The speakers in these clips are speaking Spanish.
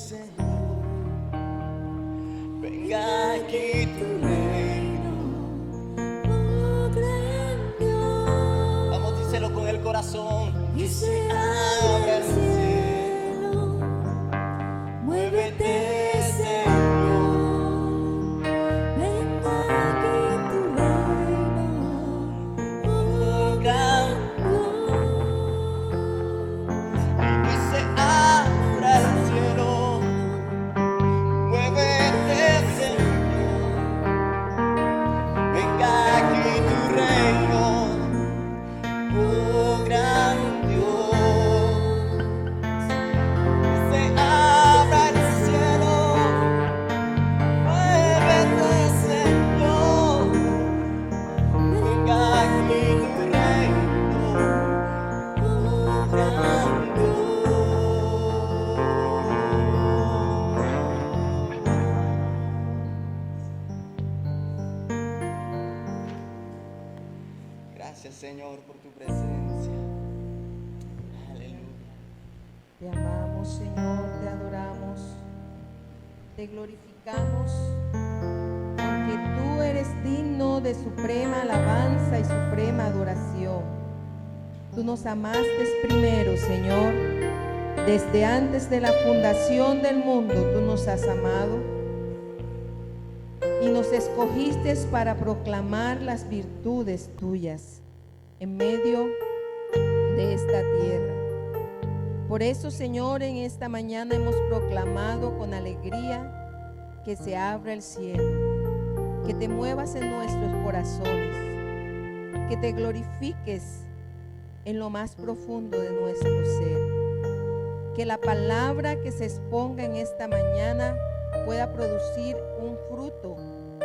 Señor. Venga aquí tu reino, oh gran Dios. vamos, díselo con el corazón. Y se abra el cielo, muévete, Señor. Venga aquí tu reino, oh gran Que se abra el cielo, muévete, Señor. Venga aquí tu reino, oh gran Dios. Se abra el cielo, muévete, Señor. Venga aquí tu reino, oh gran Gracias, Señor, por tu presencia. Aleluya. Te amamos, Señor, te adoramos, te glorificamos, porque tú eres digno de suprema alabanza y suprema adoración. Tú nos amaste primero, Señor, desde antes de la fundación del mundo tú nos has amado y nos escogiste para proclamar las virtudes tuyas en medio de esta tierra. Por eso, Señor, en esta mañana hemos proclamado con alegría que se abra el cielo, que te muevas en nuestros corazones, que te glorifiques en lo más profundo de nuestro ser, que la palabra que se exponga en esta mañana pueda producir un fruto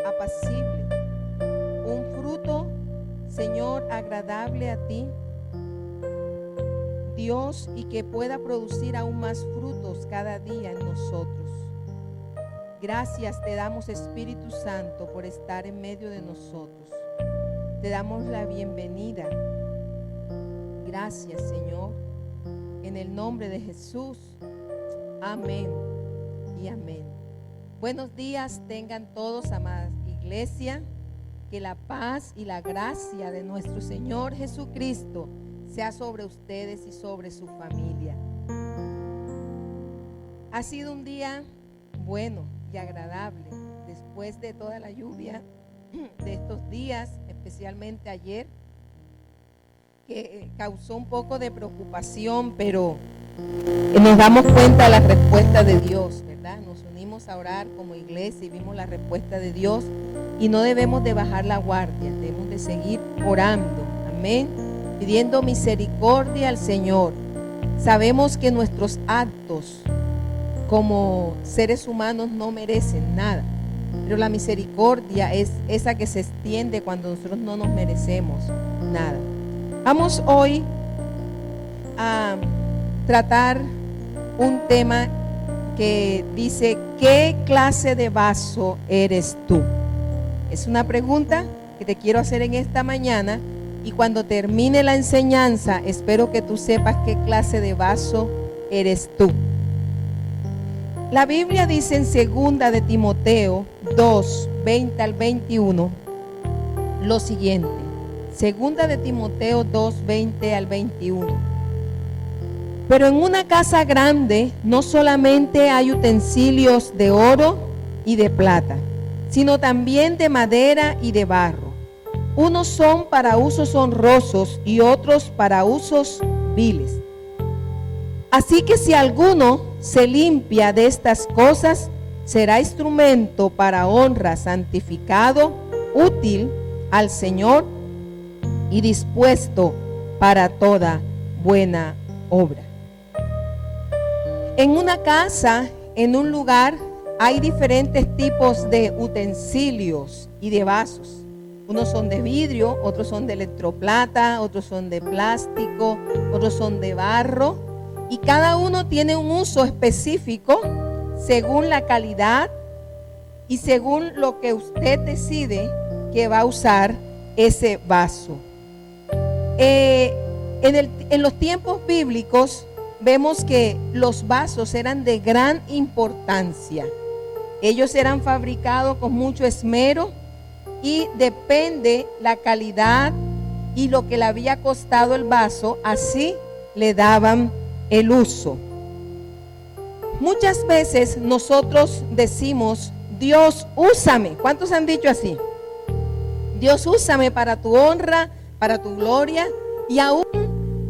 apacible, un fruto, Señor, agradable a ti, Dios, y que pueda producir aún más frutos cada día en nosotros. Gracias te damos, Espíritu Santo, por estar en medio de nosotros. Te damos la bienvenida. Gracias, Señor, en el nombre de Jesús. Amén y amén. Buenos días tengan todos, amada iglesia. Que la paz y la gracia de nuestro Señor Jesucristo sea sobre ustedes y sobre su familia. Ha sido un día bueno y agradable después de toda la lluvia de estos días, especialmente ayer, que causó un poco de preocupación, pero nos damos cuenta de la respuesta de Dios, ¿verdad? Nos unimos a orar como iglesia y vimos la respuesta de Dios y no debemos de bajar la guardia, debemos de seguir orando, amén, pidiendo misericordia al Señor. Sabemos que nuestros actos como seres humanos no merecen nada, pero la misericordia es esa que se extiende cuando nosotros no nos merecemos nada. Vamos hoy a tratar un tema que dice: ¿qué clase de vaso eres tú? Es una pregunta que te quiero hacer en esta mañana, y cuando termine la enseñanza espero que tú sepas qué clase de vaso eres tú. La Biblia dice en 2 de Timoteo 2, 20 al 21 lo siguiente. 2 de Timoteo 2, 20 al 21. Pero en una casa grande no solamente hay utensilios de oro y de plata, sino también de madera y de barro. Unos son para usos honrosos y otros para usos viles. Así que si alguno se limpia de estas cosas, será instrumento para honra, santificado, útil al Señor y dispuesto para toda buena obra. En una casa, en un lugar, hay diferentes tipos de utensilios y de vasos. Unos son de vidrio, otros son de electroplata, otros son de plástico, otros son de barro. Y cada uno tiene un uso específico según la calidad y según lo que usted decide que va a usar ese vaso. En los tiempos bíblicos, vemos que los vasos eran de gran importancia. Ellos eran fabricados con mucho esmero y depende la calidad y lo que le había costado el vaso, así le daban el uso. Muchas veces nosotros decimos: Dios, úsame. ¿Cuántos han dicho así? Dios, úsame para tu honra, para tu gloria. Y aún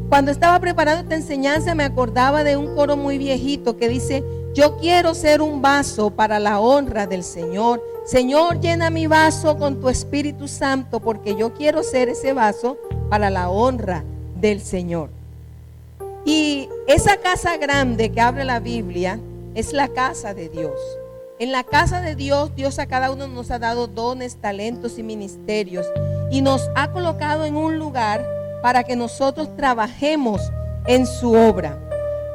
cuando estaba preparando esta enseñanza me acordaba de un coro muy viejito que dice: yo quiero ser un vaso para la honra del Señor. Señor, llena mi vaso con tu Espíritu Santo, porque yo quiero ser ese vaso para la honra del Señor. Y esa casa grande que abre la Biblia es la casa de Dios. En la casa de Dios, Dios a cada uno nos ha dado dones, talentos y ministerios, y nos ha colocado en un lugar para que nosotros trabajemos en su obra.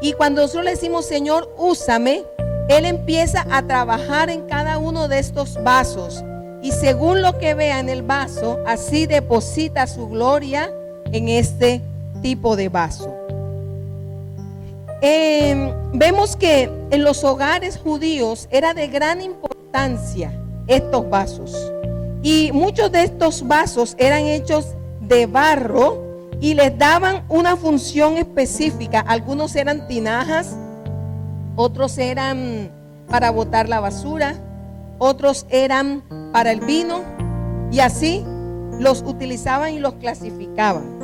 Y cuando nosotros le decimos: Señor, úsame, Él empieza a trabajar en cada uno de estos vasos, y según lo que vea en el vaso, así deposita su gloria en este tipo de vaso. Vemos que en los hogares judíos era de gran importancia estos vasos, y muchos de estos vasos eran hechos de barro y les daban una función específica. Algunos eran tinajas, otros eran para botar la basura, otros eran para el vino, y así los utilizaban y los clasificaban.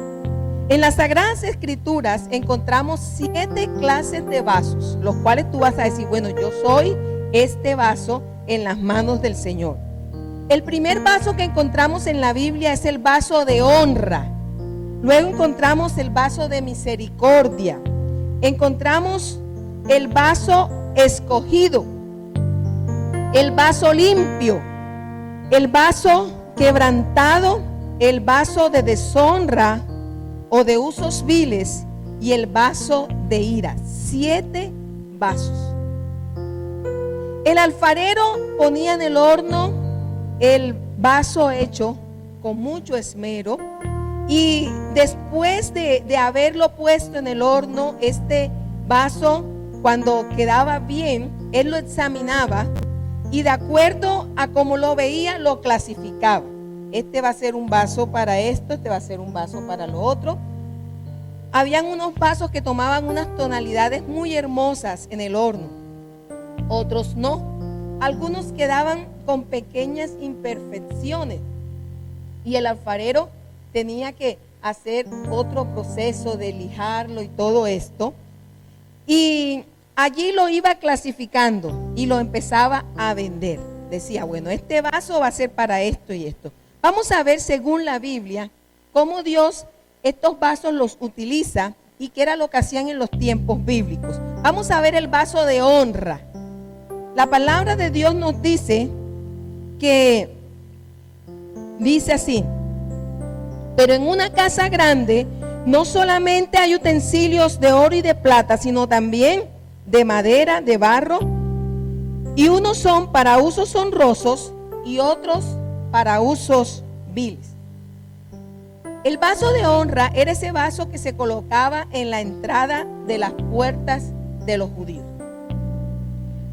En las Sagradas Escrituras encontramos 7 clases de vasos, los cuales tú vas a decir: bueno, yo soy este vaso en las manos del Señor. El primer vaso que encontramos en la Biblia es el vaso de honra. Luego encontramos el vaso de misericordia. Encontramos el vaso escogido, el vaso limpio, el vaso quebrantado, el vaso de deshonra o de usos viles, y el vaso de ira. 7 vasos. El alfarero ponía en el horno el vaso hecho con mucho esmero, y después de haberlo puesto en el horno, este vaso, cuando quedaba bien, él lo examinaba y de acuerdo a cómo lo veía, lo clasificaba. Este va a ser un vaso para esto, este va a ser un vaso para lo otro. Habían unos vasos que tomaban unas tonalidades muy hermosas en el horno, otros no. Algunos quedaban con pequeñas imperfecciones y el alfarero tenía que hacer otro proceso de lijarlo y todo esto. Y allí lo iba clasificando y lo empezaba a vender. Decía: bueno, este vaso va a ser para esto y esto. Vamos a ver, según la Biblia, cómo Dios estos vasos los utiliza y qué era lo que hacían en los tiempos bíblicos. Vamos a ver el vaso de honra. La palabra de Dios nos dice que dice así: pero en una casa grande no solamente hay utensilios de oro y de plata, sino también de madera, de barro, y unos son para usos honrosos y otros para usos viles. El vaso de honra era ese vaso que se colocaba en la entrada de las puertas de los judíos,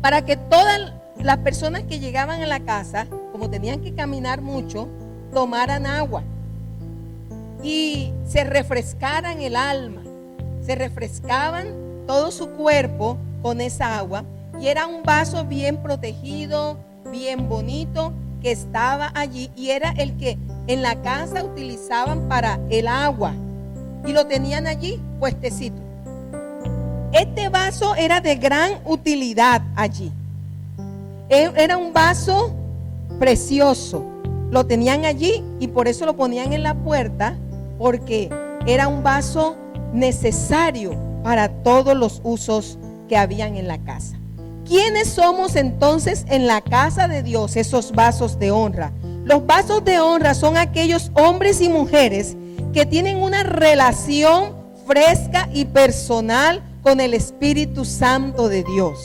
para que todas las personas que llegaban a la casa, como tenían que caminar mucho, tomaran agua y se refrescaran el alma, se refrescaban todo su cuerpo con esa agua. Y era un vaso bien protegido, bien bonito, que estaba allí, y era el que en la casa utilizaban para el agua, y lo tenían allí puestecito. Este vaso era de gran utilidad allí. Era un vaso precioso, lo tenían allí y por eso lo ponían en la puerta, porque era un vaso necesario para todos los usos que habían en la casa. ¿Quiénes somos entonces en la casa de Dios esos vasos de honra? Los vasos de honra son aquellos hombres y mujeres que tienen una relación fresca y personal con el Espíritu Santo de Dios.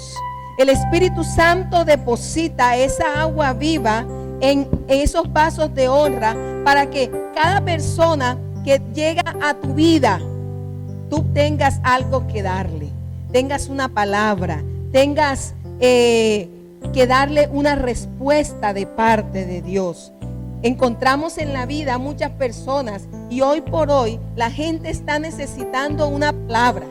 El Espíritu Santo deposita esa agua viva en esos vasos de honra para que cada persona que llega a tu vida, tú tengas algo que darle. tengas una palabra, tengas que darle una respuesta de parte de Dios. Encontramos en la vida muchas personas y hoy por hoy la gente está necesitando una palabra.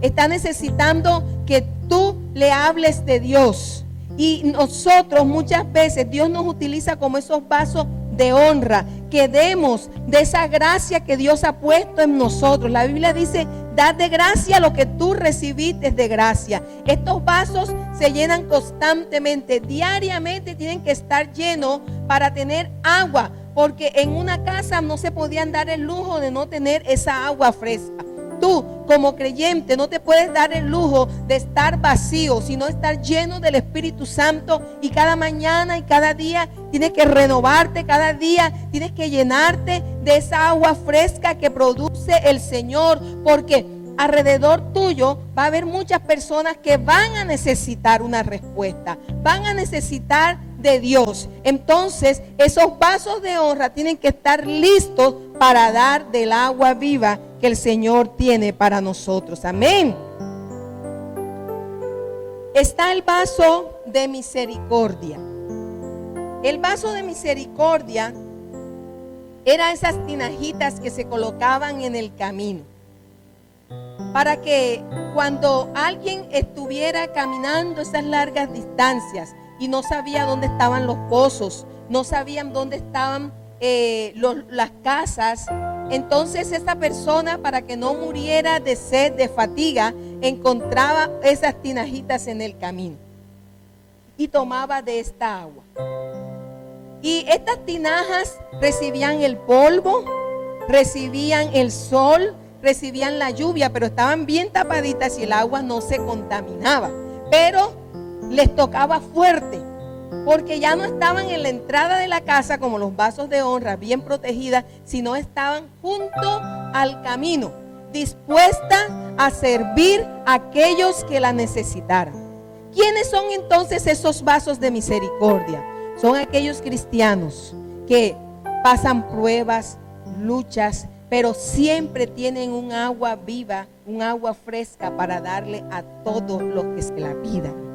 Está necesitando que tú le hables de Dios. Y nosotros muchas veces Dios nos utiliza como esos vasos de honra, que demos de esa gracia que Dios ha puesto en nosotros. La Biblia dice, dad de gracia lo que tú recibiste de gracia. Estos vasos se llenan constantemente, diariamente tienen que estar llenos para tener agua, porque en una casa no se podían dar el lujo de no tener esa agua fresca. Tú, como creyente, no te puedes dar el lujo de estar vacío, sino estar lleno del Espíritu Santo. Y cada mañana y cada día tienes que renovarte, cada día tienes que llenarte de esa agua fresca que produce el Señor. Porque alrededor tuyo va a haber muchas personas que van a necesitar una respuesta, van a necesitar de Dios. Entonces, esos vasos de honra tienen que estar listos para dar del agua viva que el Señor tiene para nosotros. Amén. Está el vaso de misericordia. El vaso de misericordia era esas tinajitas que se colocaban en el camino, para que cuando alguien estuviera caminando esas largas distancias y no sabía dónde estaban los pozos, no sabían dónde estaban las casas, entonces esa persona, para que no muriera de sed, de fatiga, encontraba esas tinajitas en el camino y tomaba de esta agua. Y estas tinajas recibían el polvo, recibían el sol, recibían la lluvia, pero estaban bien tapaditas y el agua no se contaminaba. Pero les tocaba fuerte, porque ya no estaban en la entrada de la casa como los vasos de honra, bien protegidas, sino estaban junto al camino, dispuestas a servir a aquellos que la necesitaran. ¿Quiénes son entonces esos vasos de misericordia? Son aquellos cristianos que pasan pruebas, luchas, pero siempre tienen un agua viva, un agua fresca para darle a todos los que se la pidan.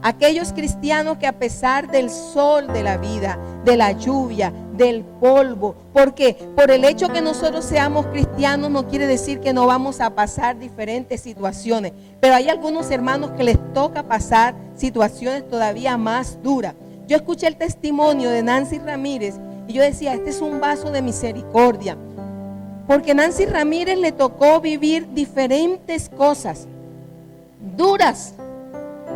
Aquellos cristianos que a pesar del sol de la vida, de la lluvia, del polvo, porque por el hecho que nosotros seamos cristianos no quiere decir que no vamos a pasar diferentes situaciones, pero hay algunos hermanos que les toca pasar situaciones todavía más duras. Yo escuché el testimonio de Nancy Ramírez y yo decía, este es un vaso de misericordia, porque Nancy Ramírez le tocó vivir diferentes cosas duras.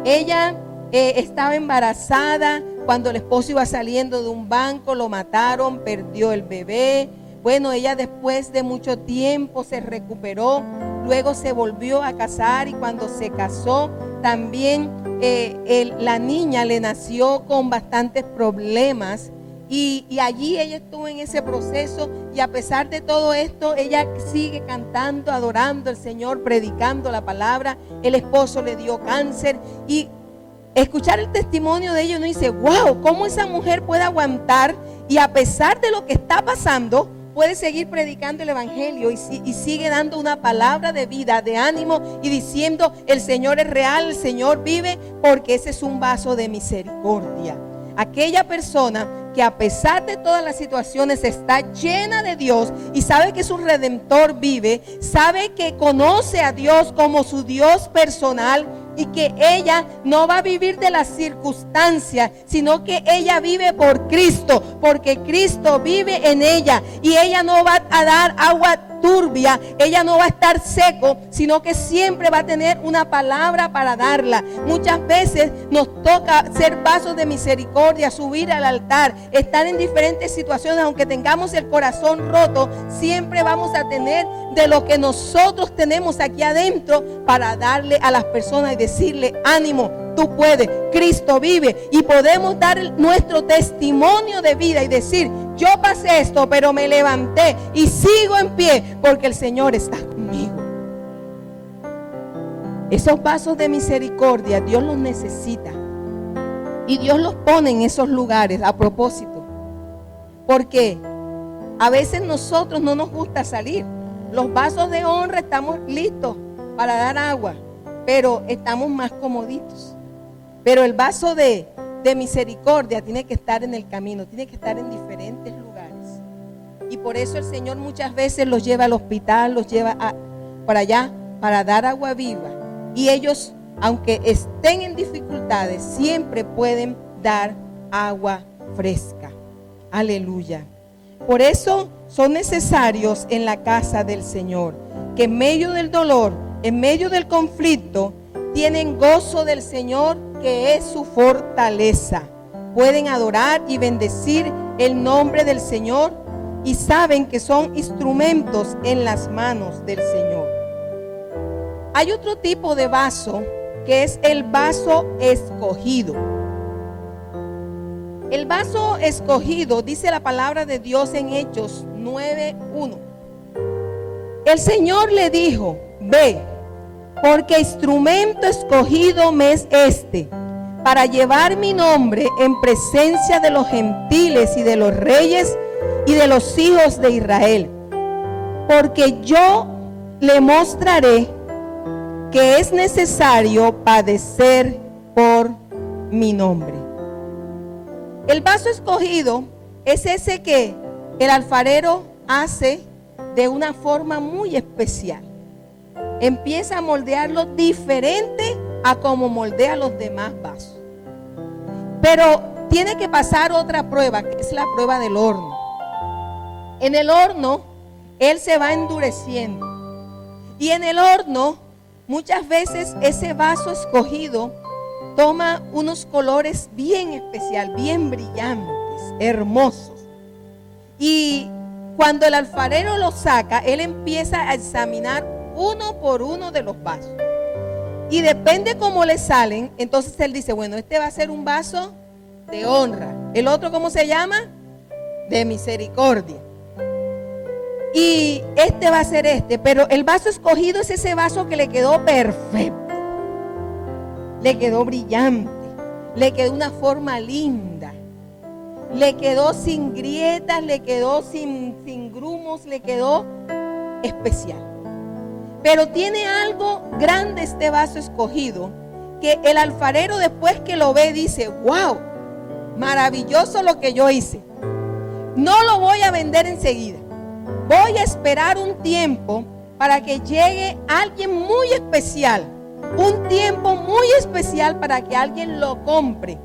Ella estaba embarazada cuando el esposo iba saliendo de un banco, lo mataron, perdió el bebé. Bueno, ella después de mucho tiempo se recuperó, luego se volvió a casar y cuando se casó también la niña le nació con bastantes problemas. Y allí ella estuvo en ese proceso y a pesar de todo esto, ella sigue cantando, adorando al Señor, predicando la palabra. El esposo le dio cáncer y escuchar el testimonio de ella uno dice, wow, cómo esa mujer puede aguantar y a pesar de lo que está pasando, puede seguir predicando el evangelio y sigue dando una palabra de vida, de ánimo y diciendo, el Señor es real, el Señor vive, porque ese es un vaso de misericordia. Aquella persona que a pesar de todas las situaciones está llena de Dios y sabe que su Redentor vive, sabe que conoce a Dios como su Dios personal y que ella no va a vivir de las circunstancias, sino que ella vive por Cristo, porque Cristo vive en ella y ella no va a dar agua turbia, ella no va a estar seco, sino que siempre va a tener una palabra para darla. Muchas veces nos toca ser vasos de misericordia, subir al altar, estar en diferentes situaciones, aunque tengamos el corazón roto, siempre vamos a tener de lo que nosotros tenemos aquí adentro para darle a las personas y decirle, ánimo, tú puedes, Cristo vive, y podemos dar nuestro testimonio de vida y decir, yo pasé esto, pero me levanté y sigo en pie porque el Señor está conmigo. Esos vasos de misericordia Dios los necesita y Dios los pone en esos lugares a propósito, porque a veces nosotros no nos gusta salir. Los vasos de honra estamos listos para dar agua, pero estamos más comoditos. Pero el vaso de misericordia tiene que estar en el camino, tiene que estar en diferentes lugares. Y por eso el Señor muchas veces los lleva al hospital, los lleva para allá, para dar agua viva. Y ellos, aunque estén en dificultades, siempre pueden dar agua fresca. Aleluya. Por eso son necesarios en la casa del Señor, que en medio del dolor, en medio del conflicto, tienen gozo del Señor, que es su fortaleza. Pueden adorar y bendecir el nombre del Señor y saben que son instrumentos en las manos del Señor. Hay otro tipo de vaso que es el vaso escogido. El vaso escogido, dice la palabra de Dios en Hechos 9:1. El Señor le dijo: ve, porque instrumento escogido me es este, para llevar mi nombre en presencia de los gentiles y de los reyes y de los hijos de Israel. Porque yo le mostraré que es necesario padecer por mi nombre. El vaso escogido es ese que el alfarero hace de una forma muy especial. Empieza a moldearlo diferente a como moldea los demás vasos. Pero tiene que pasar otra prueba, que es la prueba del horno. En el horno, él se va endureciendo. Y en el horno, muchas veces ese vaso escogido toma unos colores bien especiales, bien brillantes, hermosos. Y cuando el alfarero lo saca, él empieza a examinar uno por uno de los vasos. Y depende cómo le salen, entonces él dice, bueno, este va a ser un vaso de honra. El otro, ¿cómo se llama? De misericordia. Y este va a ser este, pero el vaso escogido es ese vaso que le quedó perfecto. Le quedó brillante, le quedó una forma linda, le quedó sin grietas, le quedó sin grumos, le quedó especial. Pero tiene algo grande este vaso escogido, que el alfarero después que lo ve dice, wow, maravilloso lo que yo hice. No lo voy a vender enseguida. Voy a esperar un tiempo para que llegue alguien muy especial. Un tiempo muy especial para que alguien lo compre.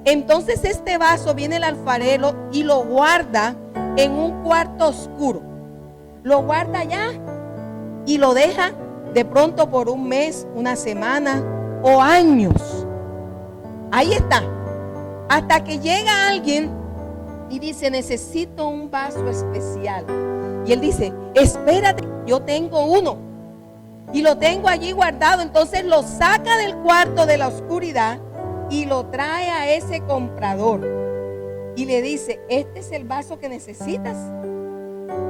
Entonces este vaso viene el alfarero y lo guarda en un cuarto oscuro. Lo guarda allá y lo deja de pronto por un mes, una semana o años. Ahí está. Hasta que llega alguien y dice, necesito un vaso especial. Y él dice, espérate, yo tengo uno. Y lo tengo allí guardado. Entonces lo saca del cuarto de la oscuridad y lo trae a ese comprador. Y le dice, este es el vaso que necesitas.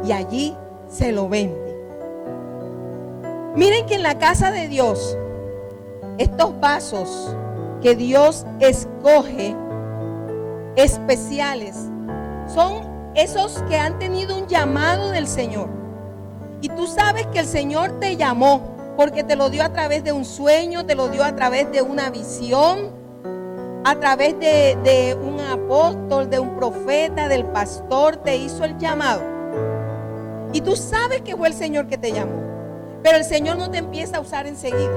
Y allí se lo vende. Miren que en la casa de Dios, estos vasos que Dios escoge especiales, son esos que han tenido un llamado del Señor. Y tú sabes que el Señor te llamó porque te lo dio a través de un sueño, te lo dio a través de una visión, a través de un apóstol, de un profeta, del pastor, te hizo el llamado. Y tú sabes que fue el Señor que te llamó, pero el Señor no te empieza a usar enseguida.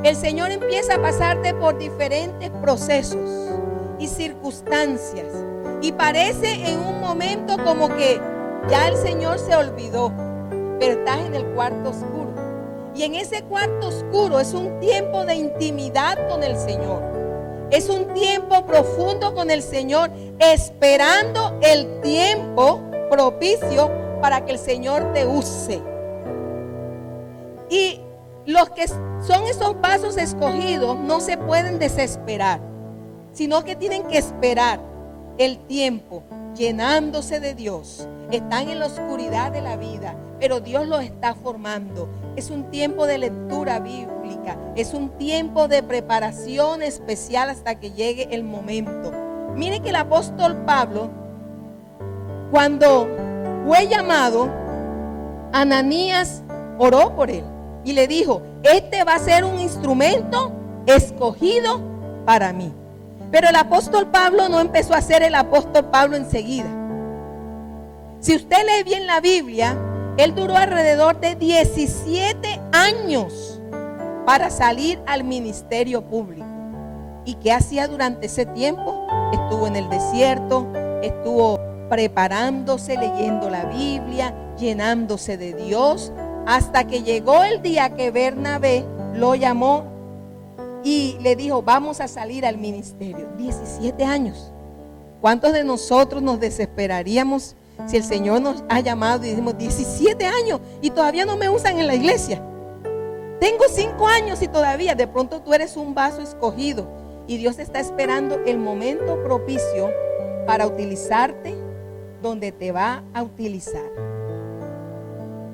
El Señor empieza a pasarte por diferentes procesos y circunstancias. Y parece en un momento como que ya el Señor se olvidó, pero estás en el cuarto oscuro. Y en ese cuarto oscuro es un tiempo de intimidad con el Señor. Es un tiempo profundo con el Señor, esperando el tiempo propicio para que el Señor te use. Y los que son esos vasos escogidos no se pueden desesperar, sino que tienen que esperar el tiempo llenándose de Dios. Están en la oscuridad de la vida, pero Dios los está formando. Es un tiempo de lectura bíblica, es un tiempo de preparación especial hasta que llegue el momento. Miren que el apóstol Pablo, cuando fue llamado, Ananías oró por él y le dijo, este va a ser un instrumento escogido para mí. Pero el apóstol Pablo no empezó a ser el apóstol Pablo enseguida. Si usted lee bien la Biblia, él duró alrededor de 17 años para salir al ministerio público. ¿Y qué hacía durante ese tiempo? Estuvo en el desierto, estuvo preparándose, leyendo la Biblia, llenándose de Dios, hasta que llegó el día que Bernabé lo llamó y le dijo, vamos a salir al ministerio. 17 años. ¿Cuántos de nosotros nos desesperaríamos si el Señor nos ha llamado y decimos 17 años y todavía no me usan en la iglesia? Tengo 5 años y todavía. De pronto tú eres un vaso escogido y Dios está esperando el momento propicio para utilizarte donde te va a utilizar.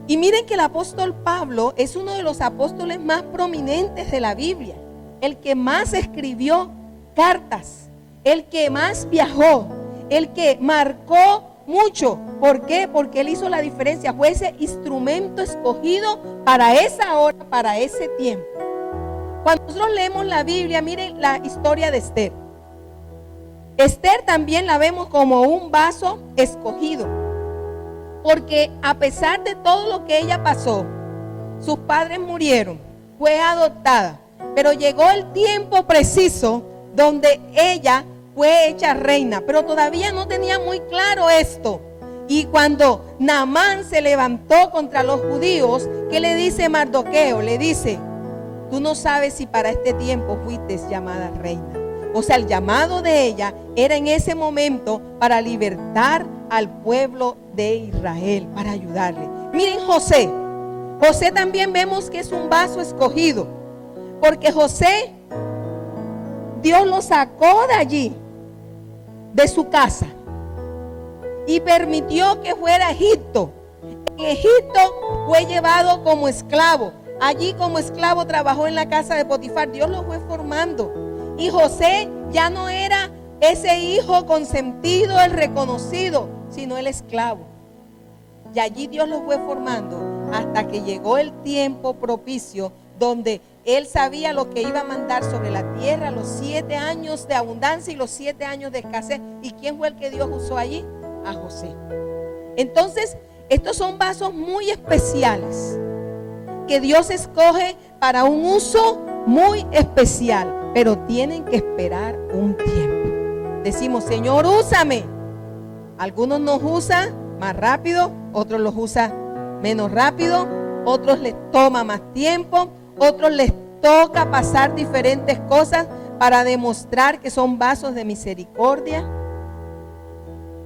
Y miren que el apóstol Pablo es uno de los apóstoles más prominentes de la Biblia, el que más escribió cartas, el que más viajó, el que marcó mucho. ¿Por qué? Porque él hizo la diferencia, fue ese instrumento escogido para esa hora, para ese tiempo. Cuando nosotros leemos la Biblia, miren la historia de Esther. Esther también la vemos como un vaso escogido, porque a pesar de todo lo que ella pasó, sus padres murieron, fue adoptada, pero llegó el tiempo preciso donde ella fue hecha reina, pero todavía no tenía muy claro esto. Y cuando Naamán se levantó contra los judíos, ¿qué le dice Mardoqueo? Le dice, tú no sabes si para este tiempo fuiste llamada reina. O sea, el llamado de ella era en ese momento para libertar al pueblo de Israel, para ayudarle. Miren José. José también vemos que es un vaso escogido, porque José, Dios lo sacó de allí, de su casa, y permitió que fuera a Egipto. En Egipto fue llevado como esclavo. Allí como esclavo trabajó en la casa de Potifar. Dios lo fue formando. Y José ya no era ese hijo consentido, el reconocido, sino el esclavo. Y allí Dios lo fue formando hasta que llegó el tiempo propicio donde él sabía lo que iba a mandar sobre la tierra, los 7 años de abundancia y los 7 años de escasez. ¿Y quién fue el que Dios usó allí? A José. Entonces, estos son vasos muy especiales que Dios escoge para un uso muy especial, pero tienen que esperar un tiempo. Decimos, Señor, úsame. Algunos nos usan más rápido, otros los usan menos rápido, otros les toma más tiempo, otros les toca pasar diferentes cosas para demostrar que son vasos de misericordia.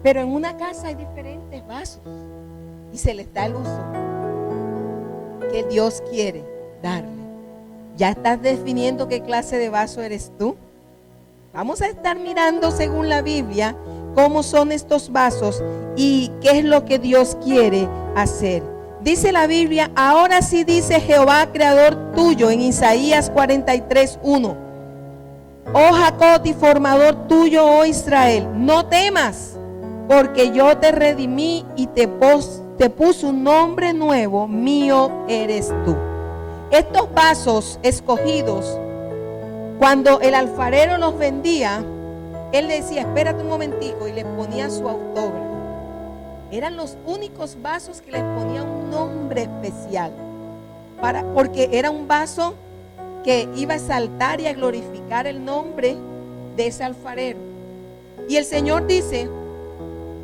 Pero en una casa hay diferentes vasos y se les da el uso que Dios quiere darle. ¿Ya estás definiendo qué clase de vaso eres tú? Vamos a estar mirando según la Biblia cómo son estos vasos y qué es lo que Dios quiere hacer. Dice la Biblia, ahora sí dice Jehová, creador tuyo, en Isaías 43:1. Oh Jacob y formador tuyo, oh Israel, no temas, porque yo te redimí y te puse un nombre nuevo, mío eres tú. Estos vasos escogidos, cuando el alfarero los vendía, él decía, espérate un momentico, y le ponía su autógrafo. Eran los únicos vasos que les ponía un nombre especial, porque era un vaso que iba a exaltar y a glorificar el nombre de ese alfarero. Y el Señor dice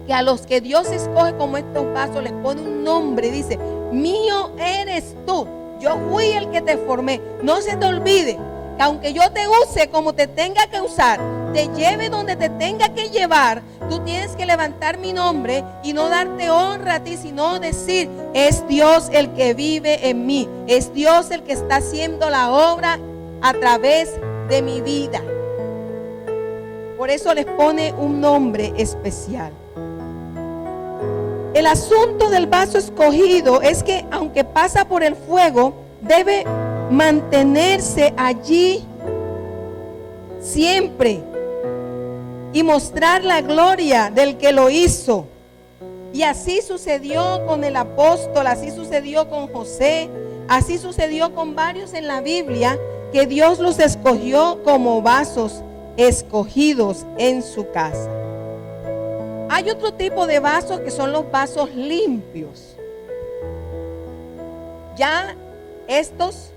que a los que Dios escoge como estos vasos les pone un nombre, dice, mío eres tú, yo fui el que te formé. No se te olvide que aunque yo te use como te tenga que usar, te lleve donde te tenga que llevar, tú tienes que levantar mi nombre y no darte honra a ti, sino decir, es Dios el que vive en mí, es Dios el que está haciendo la obra a través de mi vida. Por eso les pone un nombre especial. El asunto del vaso escogido es que aunque pasa por el fuego, debe mantenerse allí siempre y mostrar la gloria del que lo hizo. Y así sucedió con el apóstol, así sucedió con José, Así sucedió con varios en la Biblia, que Dios los escogió como vasos escogidos en su casa. Hay otro tipo de vasos que son los vasos limpios. Ya estos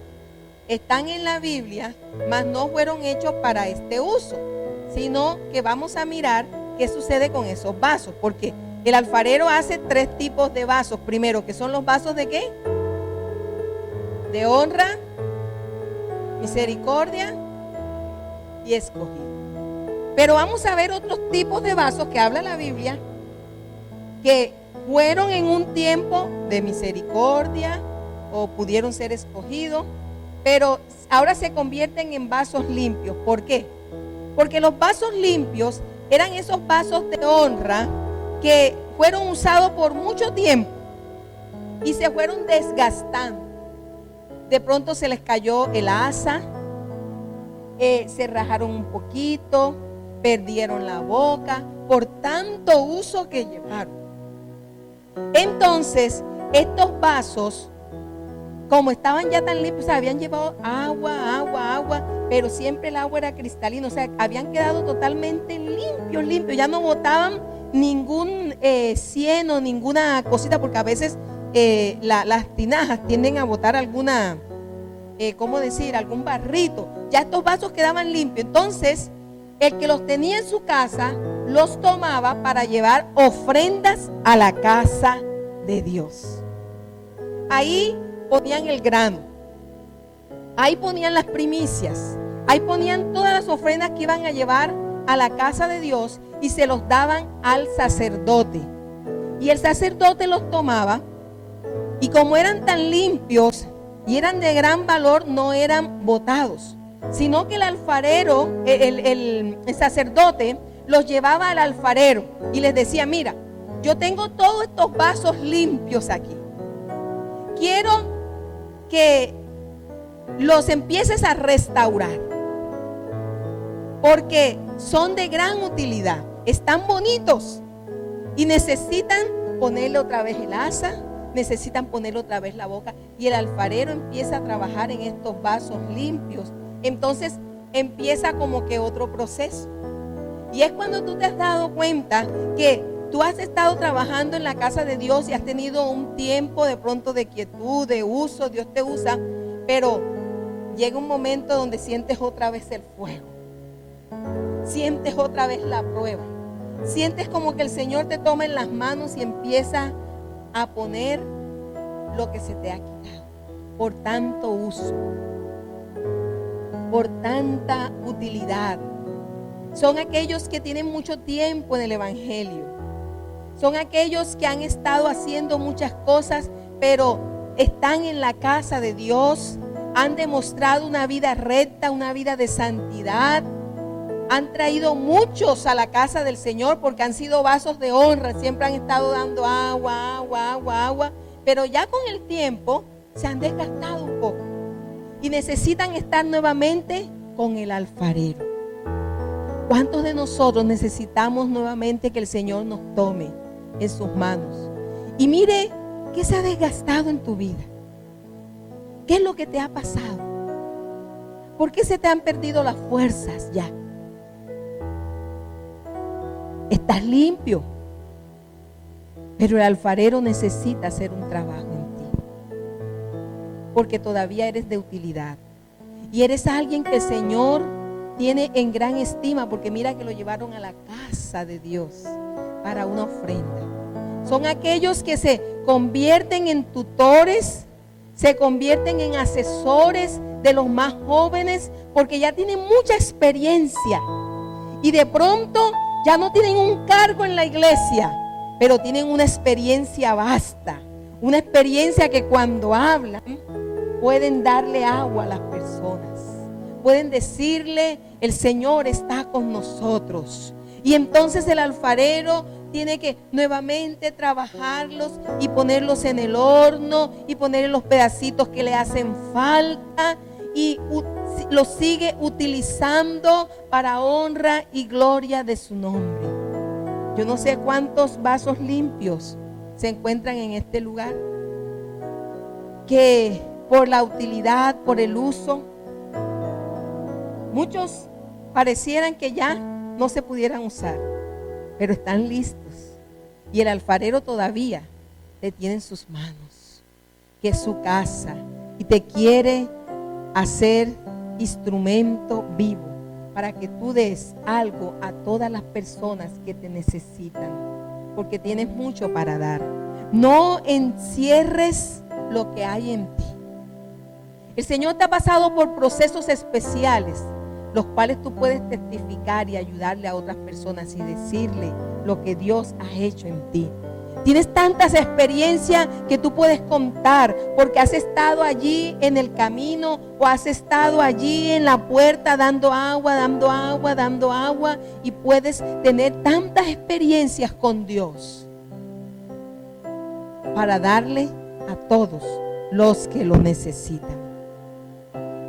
están en la Biblia, mas no fueron hechos para este uso, sino que vamos a mirar qué sucede con esos vasos, porque el alfarero hace 3 tipos de vasos. Primero, que son los vasos de ¿qué? De honra, misericordia y escogido. Pero vamos a ver otros tipos de vasos que habla la Biblia, que fueron en un tiempo de misericordia o pudieron ser escogidos, pero ahora se convierten en vasos limpios. ¿Por qué? Porque los vasos limpios eran esos vasos de honra que fueron usados por mucho tiempo y se fueron desgastando. De pronto se les cayó el asa, se rajaron un poquito, perdieron la boca por tanto uso que llevaron. Entonces, estos vasos, como estaban ya tan limpios, o sea, habían llevado agua, pero siempre el agua era cristalina, o sea, habían quedado totalmente limpios, ya no botaban ningún cieno, ninguna cosita, porque a veces las tinajas tienden a botar alguna, algún barrito. Ya estos vasos quedaban limpios. Entonces, el que los tenía en su casa, los tomaba para llevar ofrendas a la casa de Dios. Ahí ponían el grano, ahí ponían las primicias, ahí ponían todas las ofrendas que iban a llevar a la casa de Dios y se los daban al sacerdote. Y el sacerdote los tomaba y como eran tan limpios y eran de gran valor, no eran botados, sino que el alfarero, el sacerdote los llevaba al alfarero y les decía: mira, yo tengo todos estos vasos limpios aquí, quiero que los empieces a restaurar, porque son de gran utilidad, están bonitos y necesitan ponerle otra vez el asa, necesitan ponerle otra vez la boca. Y el alfarero empieza a trabajar en estos vasos limpios. Entonces empieza como que otro proceso. Y es cuando tú te has dado cuenta que tú has estado trabajando en la casa de Dios y has tenido un tiempo de pronto de quietud, de uso, Dios te usa, pero llega un momento donde sientes otra vez el fuego, sientes otra vez la prueba, sientes como que el Señor te toma en las manos y empieza a poner lo que se te ha quitado por tanto uso, por tanta utilidad. Son aquellos que tienen mucho tiempo en el Evangelio. Son aquellos que han estado haciendo muchas cosas, pero están en la casa de Dios. Han demostrado una vida recta, una vida de santidad. Han traído muchos a la casa del Señor porque han sido vasos de honra. Siempre han estado dando agua. Pero ya con el tiempo se han desgastado un poco. Y necesitan estar nuevamente con el alfarero. ¿Cuántos de nosotros necesitamos nuevamente que el Señor nos tome en sus manos? Y mire, ¿qué se ha desgastado en tu vida? ¿Qué es lo que te ha pasado? ¿Por qué se te han perdido las fuerzas ya? Estás limpio, pero el alfarero necesita hacer un trabajo en ti, porque todavía eres de utilidad y eres alguien que el Señor tiene en gran estima, porque mira que lo llevaron a la casa de Dios para una ofrenda. Son aquellos que se convierten en tutores, se convierten en asesores de los más jóvenes, porque ya tienen mucha experiencia y de pronto ya no tienen un cargo en la iglesia, pero tienen una experiencia vasta, una experiencia que cuando hablan pueden darle agua a las personas, pueden decirle: el Señor está con nosotros. Y entonces el alfarero tiene que nuevamente trabajarlos y ponerlos en el horno y ponerle los pedacitos que le hacen falta, y los sigue utilizando para honra y gloria de su nombre. Yo no sé cuántos vasos limpios se encuentran en este lugar que por la utilidad, por el uso. Muchos parecieran que ya no se pudieran usar, pero están listos. Y el alfarero todavía te tiene en sus manos, que es su casa, y te quiere hacer instrumento vivo para que tú des algo a todas las personas que te necesitan, porque tienes mucho para dar. No encierres lo que hay en ti. El Señor te ha pasado por procesos especiales, los cuales tú puedes testificar y ayudarle a otras personas y decirle lo que Dios ha hecho en ti. Tienes tantas experiencias que tú puedes contar, porque has estado allí en el camino o has estado allí en la puerta dando agua, y puedes tener tantas experiencias con Dios para darle a todos los que lo necesitan.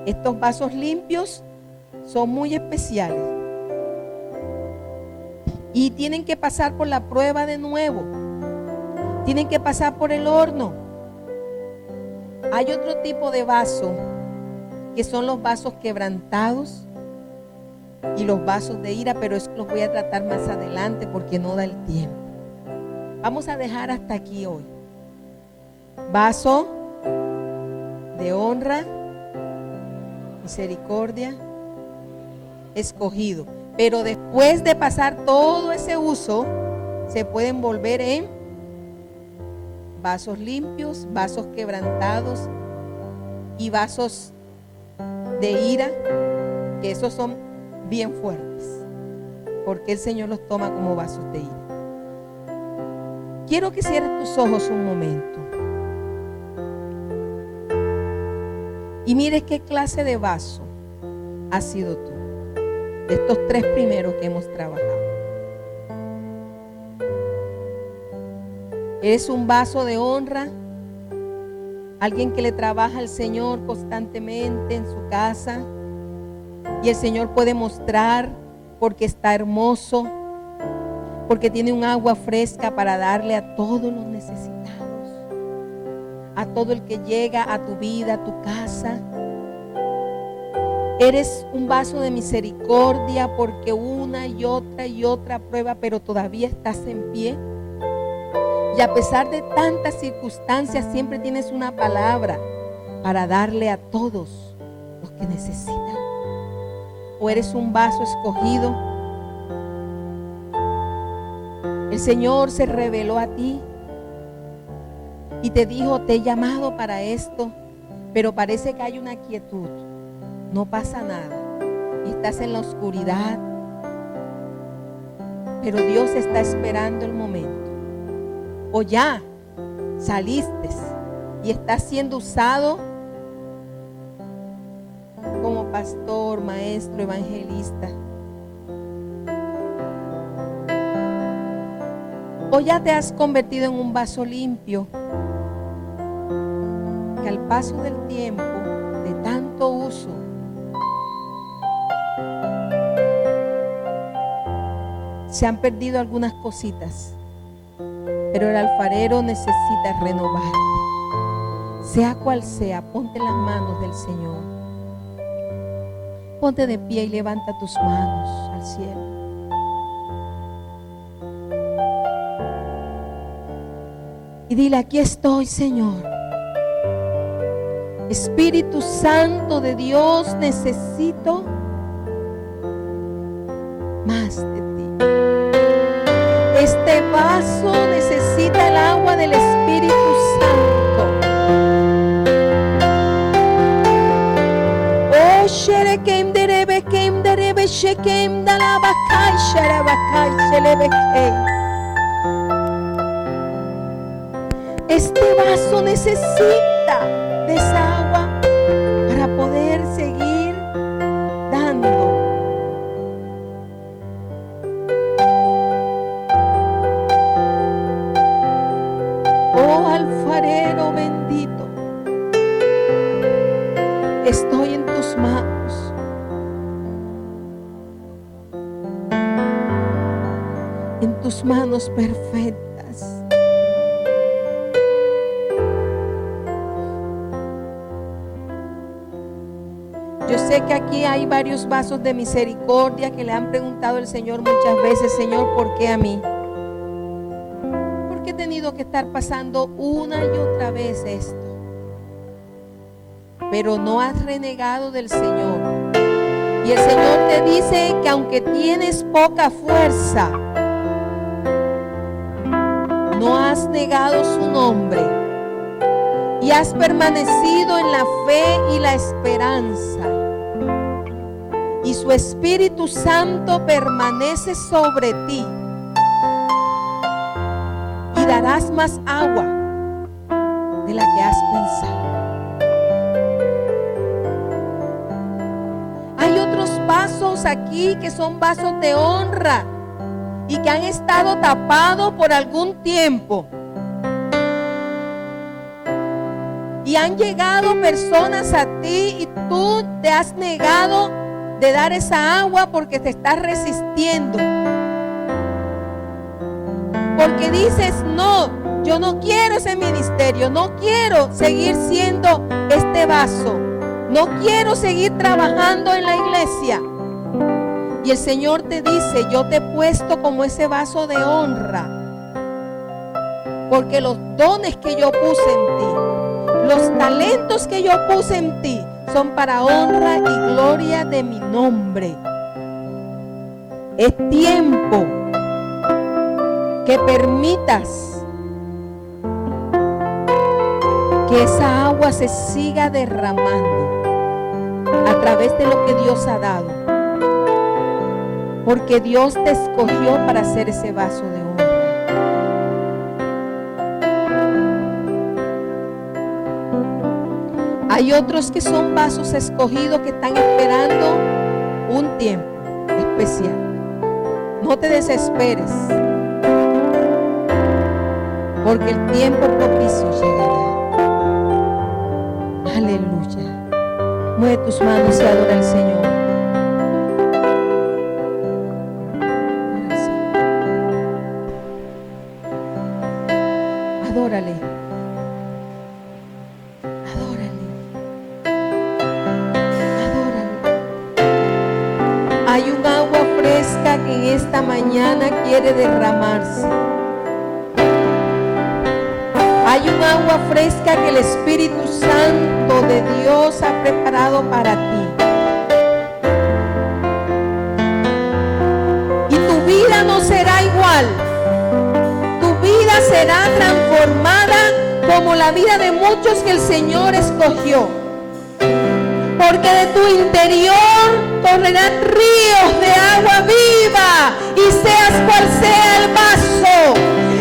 Estos vasos limpios son muy especiales y tienen que pasar por la prueba de nuevo. Tienen que pasar por el horno. Hay otro tipo de vaso que son los vasos quebrantados y los vasos de ira, pero eso los voy a tratar más adelante porque no da el tiempo. Vamos a dejar hasta aquí hoy. Vaso de honra, misericordia, escogido. Pero después de pasar todo ese uso, se pueden volver en vasos limpios, vasos quebrantados y vasos de ira, que esos son bien fuertes, porque el Señor los toma como vasos de ira. Quiero que cierres tus ojos un momento y mires qué clase de vaso has sido tú, de estos tres primeros que hemos trabajado. ¿Eres un vaso de honra? Alguien que le trabaja al Señor constantemente en su casa y el Señor puede mostrar porque está hermoso, porque tiene un agua fresca para darle a todos los necesitados, a todo el que llega a tu vida, a tu casa. Eres un vaso de misericordia porque una y otra prueba, pero todavía estás en pie. Y a pesar de tantas circunstancias, siempre tienes una palabra para darle a todos los que necesitan. O eres un vaso escogido. El Señor se reveló a ti y te dijo: te he llamado para esto, pero parece que hay una quietud. No pasa nada. Y estás en la oscuridad, pero Dios está esperando el momento. O ya saliste y estás siendo usado como pastor, maestro, evangelista. O ya te has convertido en un vaso limpio que al paso del tiempo, de tanto uso, se han perdido algunas cositas. Pero el alfarero necesita renovarte. Sea cual sea, ponte en las manos del Señor. Ponte de pie y levanta tus manos al cielo. Y dile: aquí estoy, Señor. Espíritu Santo de Dios, necesito más de ti. Este vaso necesita el agua del Espíritu Santo. Oh, sherekem derebe shekem dalabakai sharabakai shelebekei. Este vaso necesita de esa agua para poder seguir dando. Oh, alfarero bendito, estoy en tus manos. En tus manos perfectas. sé que aquí hay varios vasos de misericordia que le han preguntado al Señor muchas veces: Señor, ¿por qué a mí? ¿Por qué he tenido que estar pasando una y otra vez esto? Pero no has renegado del Señor. Y el Señor te dice que aunque tienes poca fuerza, no has negado su nombre y has permanecido en la fe y la esperanza. Y su Espíritu Santo permanece sobre ti. Y darás más agua de la que has pensado. Hay otros vasos aquí que son vasos de honra y que han estado tapados por algún tiempo. Y han llegado personas a ti y tú te has negado de dar esa agua porque te estás resistiendo. Porque dices: no, yo no quiero ese ministerio, no quiero seguir siendo este vaso, no quiero seguir trabajando en la iglesia. Y el Señor te dice: yo te he puesto como ese vaso de honra, porque los dones que yo puse en ti, los talentos que yo puse en ti, son para honra y gloria de mi nombre. Es tiempo que permitas que esa agua se siga derramando a través de lo que Dios ha dado, porque Dios te escogió para ser ese vaso de honra. Hay otros que son vasos escogidos que están esperando un tiempo especial. No te desesperes, porque el tiempo propicio llegará. Aleluya. Mueve tus manos y adora al Señor. Adórale. Hay un agua fresca que en esta mañana quiere derramarse. Hay un agua fresca que el Espíritu Santo de Dios ha preparado para ti. Y tu vida no será igual. Tu vida será transformada como la vida de muchos que el Señor escogió. Porque de tu interior correrán ríos de agua viva, y seas cual sea el vaso,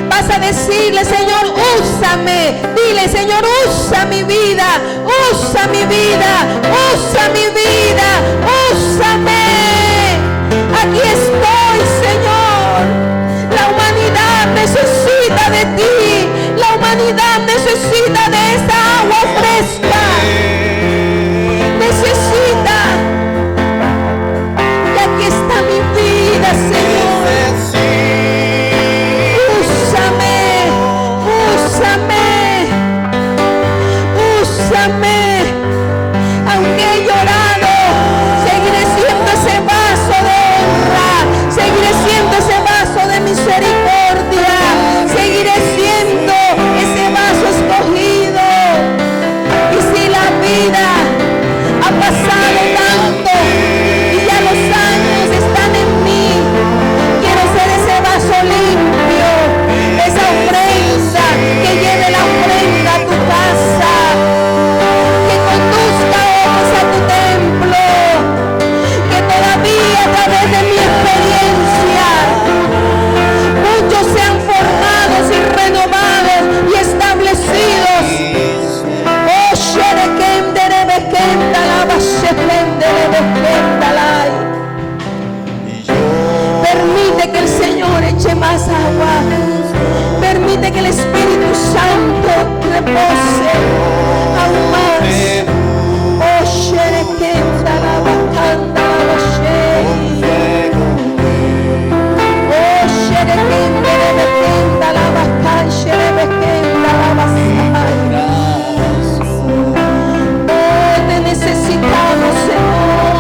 vas a decirle: Señor, úsame. Dile: Señor, usa mi vida, usa mi vida, usa mi vida, úsame. Aquí estoy, Señor. La humanidad necesita de ti. La humanidad necesita de esta agua fresca. Necesita. Y aquí está mi vida, Señor. Úsame, úsame, úsame. Aunque he llorado, seguiré siendo ese vaso de honra, seguiré siendo ese vaso de misericordia, seguiré siendo ese vaso escogido. Y si la vida ha pasado tanto y ya los años están en mí, quiero ser ese vaso limpio, esa ofrenda que lleve la ofrenda a tu casa, que conduzca otros a tu templo, que todavía a través de mi experiencia muchos sean formados y renovados y establecidos. Oh, permite que el Señor eche más agua. Permite que el Espíritu Santo repose aún más. Oh, sherekenda la bacanda la bashei. Oh, sherekenda la bacanda la bacanda, sherekenda la bacanda. Oh, te necesitamos, Señor.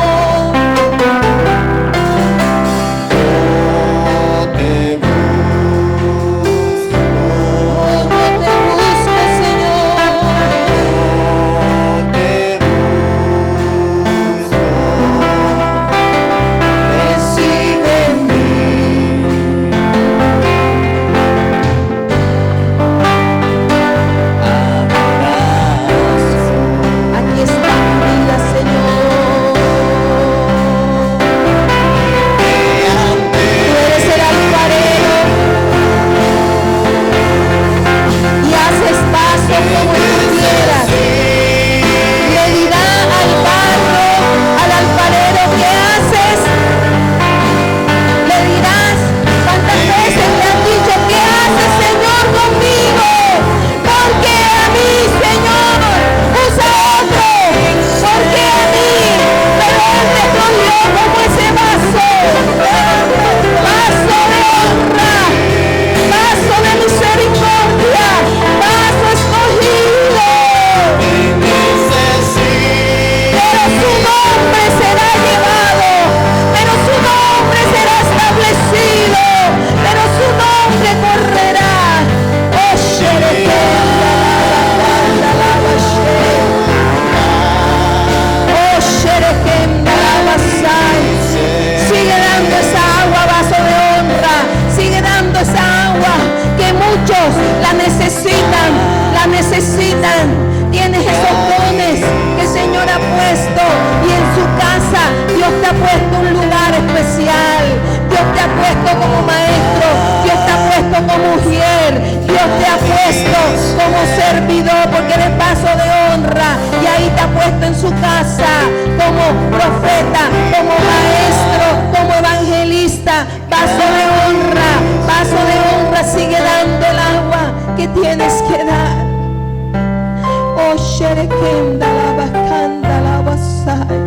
kenda la bakanda la basai.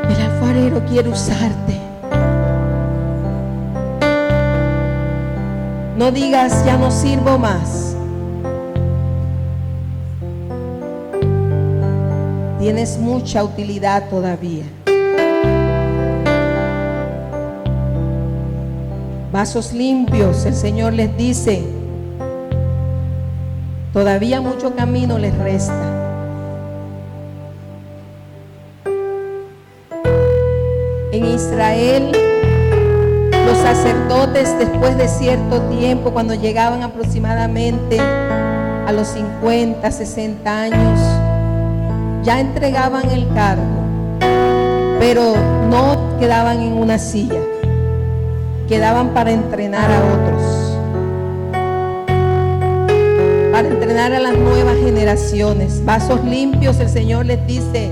El alfarero quiere usarte. No digas ya no sirvo más. Tienes mucha utilidad todavía. Vasos limpios, el Señor les dice, todavía mucho camino les resta. En Israel, los sacerdotes, después de cierto tiempo, cuando llegaban aproximadamente a los 50, 60 años, ya entregaban el cargo, pero no quedaban en una silla, quedaban para entrenar a otros, para entrenar a las nuevas generaciones. Vasos limpios, el Señor les dice,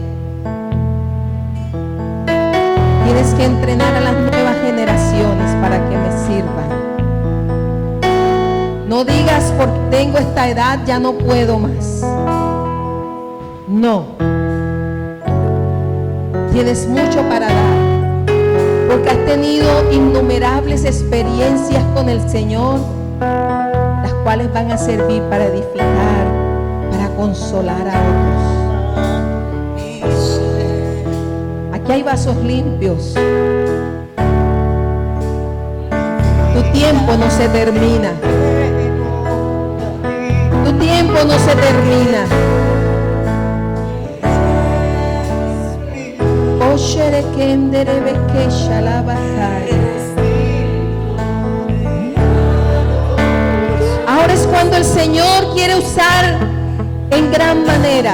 tienes que entrenar a las nuevas generaciones para que me sirvan. No digas porque tengo esta edad ya no puedo más. No. Tienes mucho para dar, porque has tenido innumerables experiencias con el Señor, las cuales van a servir para edificar, para consolar a otros. Aquí hay vasos limpios. Tu tiempo no se termina. Tu tiempo no se termina. Ahora es cuando el Señor quiere usar en gran manera.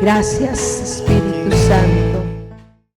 Gracias, Espíritu Santo.